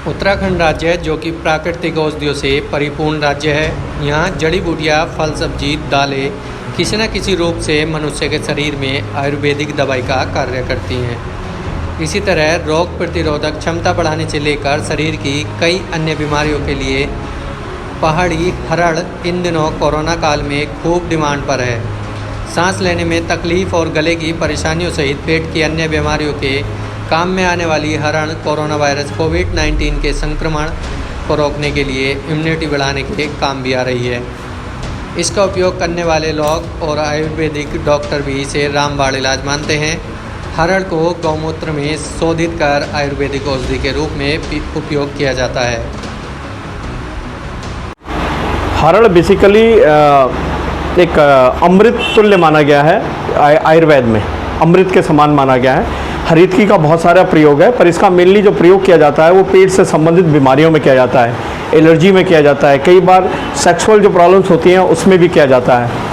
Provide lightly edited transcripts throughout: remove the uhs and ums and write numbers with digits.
उत्तराखंड राज्य जो कि प्राकृतिक औषधियों से परिपूर्ण राज्य है। यहाँ जड़ी बूटियाँ, फल सब्जी, दालें किसी न किसी रूप से मनुष्य के शरीर में आयुर्वेदिक दवाई का कार्य करती हैं। इसी तरह रोग प्रतिरोधक क्षमता बढ़ाने से लेकर शरीर की कई अन्य बीमारियों के लिए पहाड़ी हरड़ इन दिनों कोरोना काल में खूब डिमांड पर है। सांस लेने में तकलीफ और गले की परेशानियों सहित पेट की अन्य बीमारियों के काम में आने वाली हरड़ कोरोना वायरस कोविड-19 के संक्रमण को रोकने के लिए इम्यूनिटी बढ़ाने के काम भी आ रही है। इसका उपयोग करने वाले लोग और आयुर्वेदिक डॉक्टर भी इसे रामबाण इलाज मानते हैं। हरड़ को गौमूत्र में शोधित कर आयुर्वेदिक औषधि के रूप में उपयोग किया जाता है। हरड़ बेसिकली एक अमृत तुल्य माना गया है। आयुर्वेद में अमृत के समान माना गया है। हरितकी का बहुत सारा प्रयोग है, पर इसका मेनली जो प्रयोग किया जाता है वो पेट से संबंधित बीमारियों में किया जाता है, एलर्जी में किया जाता है, कई बार सेक्सुअल जो प्रॉब्लम्स होती हैं उसमें भी किया जाता है।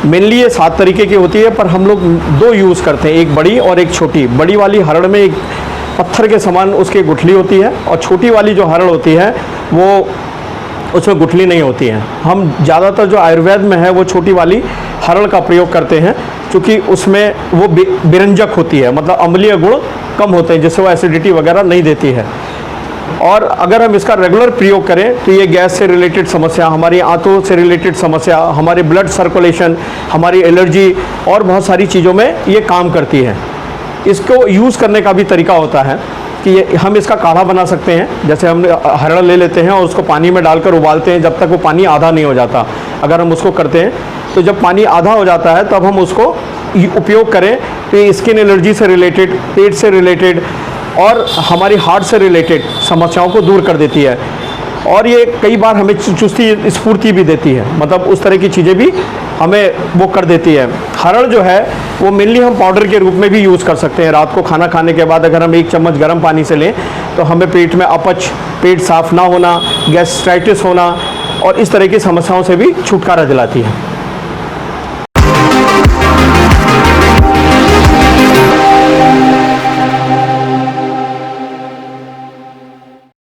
मेनली ये 7 तरीके की होती है, पर हम लोग 2 यूज़ करते हैं, एक बड़ी और एक छोटी। बड़ी वाली हरड़ में एक पत्थर के समान उसकी गुठली होती है, और छोटी वाली जो हरड़ होती है वो उसमें गुठली नहीं होती है। हम ज़्यादातर जो आयुर्वेद में है वो छोटी वाली हरड़ का प्रयोग करते हैं, क्योंकि उसमें वो बिरंजक होती है, मतलब अम्लीय गुण कम होते हैं, जिससे वो एसिडिटी वगैरह नहीं देती है। और अगर हम इसका रेगुलर प्रयोग करें तो ये गैस से रिलेटेड समस्या, हमारी आंतों से रिलेटेड समस्या, हमारे ब्लड सर्कुलेशन, हमारी एलर्जी और बहुत सारी चीज़ों में ये काम करती है। इसको यूज़ करने का भी तरीका होता है कि हम इसका काढ़ा बना सकते हैं। जैसे हम हरड़ ले लेते हैं और उसको पानी में डालकर उबालते हैं जब तक वो पानी आधा नहीं हो जाता। अगर हम उसको करते हैं तो जब पानी आधा हो जाता है तब हम उसको उपयोग करें तो ये स्किन एलर्जी से रिलेटेड, पेट से रिलेटेड और हमारी हार्ट से रिलेटेड समस्याओं को दूर कर देती है। और ये कई बार हमें चुस्ती स्फूर्ति भी देती है, मतलब उस तरह की चीज़ें भी हमें वो कर देती है। हरड़ जो है वो मेनली हम पाउडर के रूप में भी यूज़ कर सकते हैं। रात को खाना खाने के बाद अगर हम 1 चम्मच गर्म पानी से लें तो हमें पेट में अपच, पेट साफ ना होना, गैस्ट्राइटिस होना और इस तरह की समस्याओं से भी छुटकारा दिलाती है।